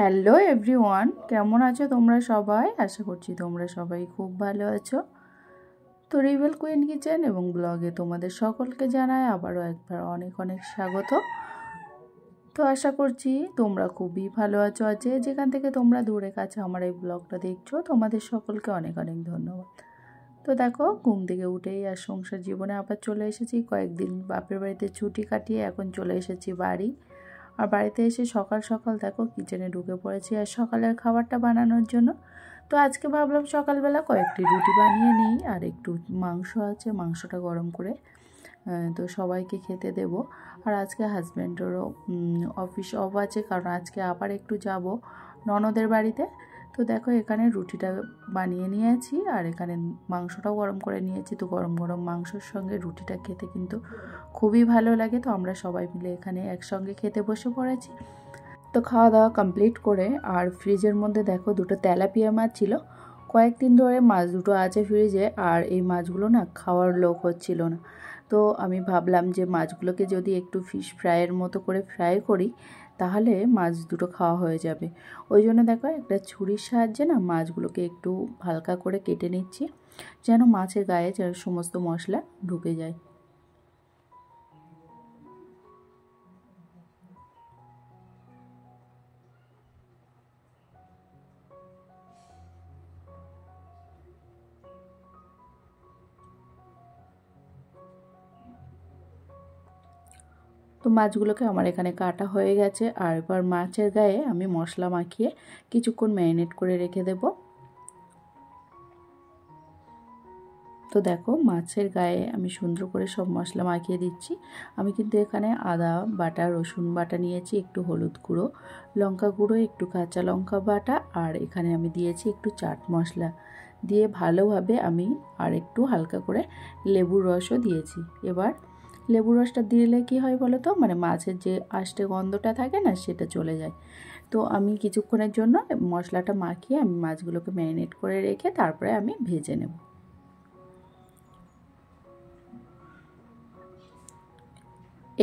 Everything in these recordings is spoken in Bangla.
হ্যালো এভরিওয়ান, কেমন আছো তোমরা সবাই? আশা করছি তোমরা সবাই খুব ভালো আছো। তো রিবেল কুইন কিচেন এবং ব্লগে তোমাদের সকলকে জানাই আবারও একবার অনেক অনেক স্বাগত। তো আশা করছি তোমরা খুবই ভালো আছো। আছে যেখান থেকে তোমরা দূরে কাছে আমার এই ব্লগটা দেখছো, তোমাদের সকলকে অনেক অনেক ধন্যবাদ। তো দেখো, ঘুম থেকে উঠেই আর সংসার জীবনে আবার চলে এসেছি। কয়েকদিন বাপের বাড়িতে ছুটি কাটিয়ে এখন চলে এসেছি বাড়ি। আর বাড়িতে এসে সকাল সকাল দেখো কিচেনে ঢুকে পড়েছি আর সকালের খাবারটা বানানোর জন্য। তো আজকে ভাবলাম সকালবেলা কয়েকটি রুটি বানিয়ে নিই, আর একটু মাংস আছে, মাংসটা গরম করে তো সবাইকে খেতে দেব। আর আজকে হাজব্যান্ডেরও অফিস অফ আছে, কারণ আজকে আবার একটু যাব ননদের বাড়িতে। তো দেখো এখানে রুটিটা বানিয়ে নিয়েছি আর এখানে মাংসটাও গরম করে নিয়েছি। তো গরম গরম মাংসর সঙ্গে রুটিটা খেতে কিন্তু খুবই ভালো লাগে। তো আমরা সবাই মিলে এখানে একসঙ্গে খেতে বসে পড়েছি। তো খাওয়া দাওয়া কমপ্লিট করে আর ফ্রিজের মধ্যে দেখো দুটো তেলাপিয়া মাছ ছিল। কয়েকদিন ধরে মাছ দুটো আছে ফ্রিজে, আর এই মাছগুলো না খাওয়ার লোক হচ্ছিল না। তো আমি ভাবলাম যে মাছগুলোকে যদি একটু ফিশ ফ্রাইয়ের মতো করে ফ্রাই করি তাহলে মাছ দুটো খাওয়া হয়ে যাবে। ওই জন্য দেখো একটা ছুরির সাহায্যে না মাছগুলোকে একটু হালকা করে কেটে নিচ্ছি, যেন মাছের গায়ে যেন সমস্ত মশলা ঢুকে যায়। তো মাছগুলোকে আমার এখানে কাটা হয়ে গেছে, আর এবার মাছের গায়ে আমি মশলা মাখিয়ে কিছুক্ষণ ম্যারিনেট করে রেখে দেব। তো দেখো মাছের গায়ে আমি সুন্দর করে সব মশলা মাখিয়ে দিচ্ছি। আমি কিন্তু এখানে আদা বাটা, রসুন বাটা নিয়েছি, একটু হলুদ গুঁড়ো, লঙ্কা গুঁড়ো, একটু কাঁচা লঙ্কা বাটা, আর এখানে আমি দিয়েছি একটু চাট মশলা দিয়ে ভালোভাবে আমি আর একটু হালকা করে লেবুর রসও দিয়েছি। এবার লেবুর রসটা দিলে কি হয় বলো তো, মানে মাছের যে আষ্টে গন্ধটা থাকে না সেটা চলে যায়। তো আমি কিছুক্ষণের জন্য মশলাটা মাখিয়ে আমি মাছগুলোকে ম্যারিনেট করে রেখে তারপরে আমি ভেজে নেব।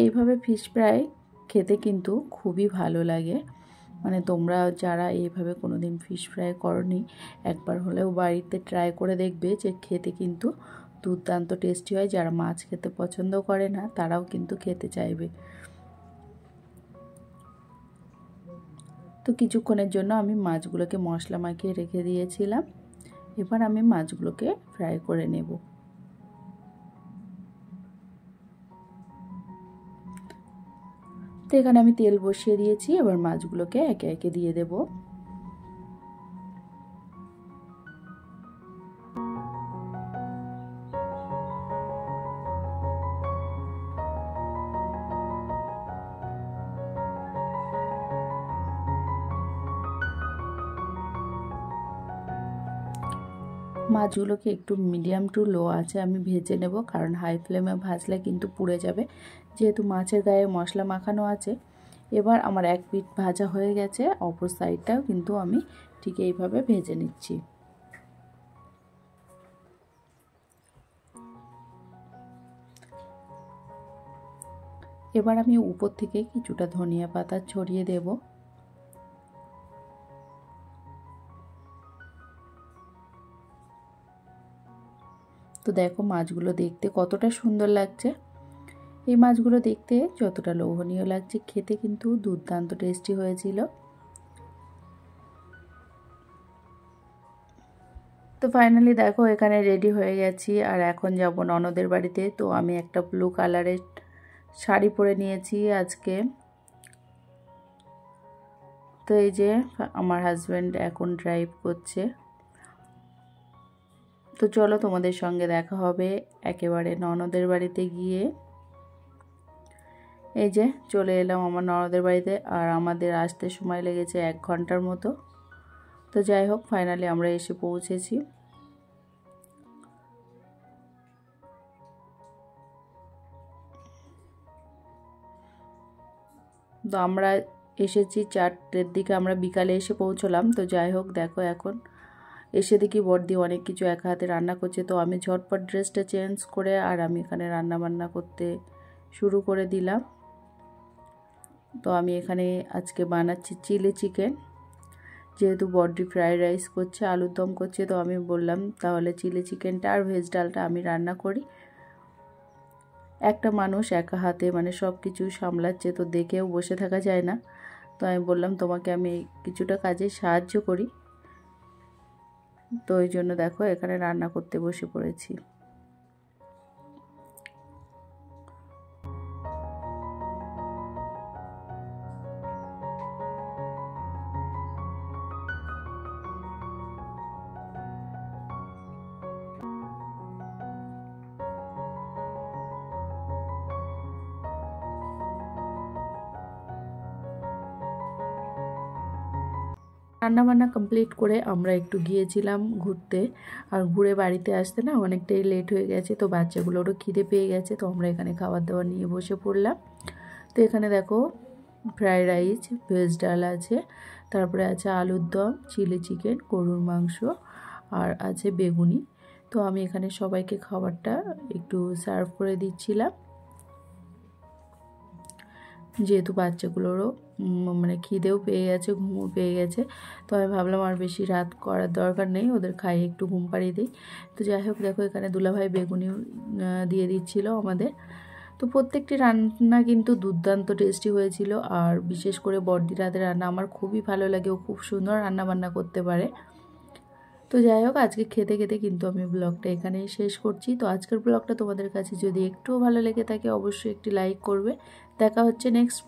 এইভাবে ফিশ ফ্রাই খেতে কিন্তু খুবই ভালো লাগে। মানে তোমরা যারা এইভাবে কোনো দিন ফিশ ফ্রাই করনি, একবার হলেও বাড়িতে ট্রাই করে দেখবে, যে খেতে কিন্তু দুর্দান্ত টেস্টি হয়। যারা মাছ খেতে পছন্দ করে না তারাও কিন্তু খেতে চাইবে। তো কিছুক্ষণের জন্য আমি মাছগুলোকে মশলা মাখিয়ে রেখে দিয়েছিলাম। এবার আমি মাছগুলোকে ফ্রাই করে নেব। তো এখানে আমি তেল বসিয়ে দিয়েছি, এবার মাছগুলোকে একে একে দিয়ে দেব। মাছগুলোকে একটু মিডিয়াম টু লো আছে আমি ভেজে নেব, কারণ হাই ফ্লেমে ভাজলে কিন্তু পুড়ে যাবে, যেহেতু মাছের গায়ে মশলা মাখানো আছে। এবার আমার এক পিঠ ভাজা হয়ে গেছে, অপর সাইডটাও কিন্তু আমি ঠিক এইভাবে ভেজে নিচ্ছি। এবার আমি উপর থেকে কিছুটা ধনিয়া পাতা ছড়িয়ে দেব। তো দেখো মাছগুলো দেখতে কতটা সুন্দর লাগছে। এই মাছগুলো দেখতে যতটা লোভনীয় লাগছে, খেতে কিন্তু দুর্দান্ত টেস্টি হয়েছিল। তো ফাইনালি দেখো এখানে রেডি হয়ে গেছি, আর এখন যাব ননদের বাড়িতে। তো আমি একটা ব্লু কালারের শাড়ি পরে নিয়েছি আজকে। তো এই যে আমার হাজব্যান্ড এখন ড্রাইভ করছে। তো চলো তোমাদের সঙ্গে দেখা হবে একেবারে ননদের বাড়িতে গিয়ে। এই যে চলে এলাম আমার ননদের বাড়িতে, আর আমাদের আসতে সময় লেগেছে 1 ঘন্টার মতো। তো যাই হোক ফাইনালি আমরা এসে পৌঁছেছি। তো আমরা এসেছি 4টের দিকে, আমরা বিকালে এসে পৌঁছলাম। তো যাই হোক দেখো এখন এসে দেখি বড়দি অনেক কিছু একা হাতে রান্না করছে। তো আমি ঝটপট ড্রেসটা চেঞ্জ করে আর আমি এখানে রান্না বান্না করতে শুরু করে দিলাম। তো আমি এখানে আজকে বানাচ্ছি চিলি চিকেন। যেহেতু বড়দি ফ্রাইড রাইস করছে, আলুর দম করছে, তো আমি বললাম তাহলে চিলি চিকেনটা আর ভেজ ডালটা আমি রান্না করি। একটা মানুষ একা হাতে মানে সব কিছু সামলাচ্ছে, তো দেখেও বসে থাকা যায় না। তো আমি বললাম তোমাকে আমি কিছুটা কাজে সাহায্য করি। তো ওই জন্য দেখো এখানে রান্না করতে বসে পড়েছি। রান্নাবান্না কমপ্লিট করে আমরা একটু গিয়েছিলাম ঘুরতে, আর ঘুরে বাড়িতে আসতে না অনেকটাই লেট হয়ে গেছে। তো বাচ্চাগুলোরও খিদে পেয়ে গেছে, তো আমরা এখানে খাবার দাবার নিয়ে বসে পড়লাম। তো এখানে দেখো ফ্রাইড রাইস, ভেজ ডাল আছে, তারপরে আছে আলুর দম, চিলি চিকেন, গরুর মাংস, আর আছে বেগুনি। তো আমি এখানে সবাইকে খাবারটা একটু সার্ভ করে দিচ্ছিলাম, যেহেতু বাচ্চাগুলোরও মানে খিদেও পেয়ে গেছে, ঘুমও পেয়ে গেছে। তো আমি ভাবলাম আর বেশি রাত করার দরকার নেই, ওদের খাইয়ে একটু ঘুম পাড়িয়ে দিই। তো যাই হোক দেখো এখানে দুলাভাই বেগুনি দিয়ে দিচ্ছিল আমাদের। তো প্রত্যেকটি রান্না কিন্তু দুর্দান্ত টেস্টি হয়েছিল, আর বিশেষ করে বড়দির হাতের রান্না আমার খুবই ভালো লাগে, ও খুব সুন্দর রান্না বান্না করতে পারে। তো যাই হোক আজকে খেতে খেতে কিন্তু আমি ব্লগটা এখানেই শেষ করছি। তো আজকের ব্লগটা তোমাদের কাছে যদি একটুও ভালো লেগে থাকে অবশ্যই একটি লাইক করবে। দেখা হচ্ছে নেক্সট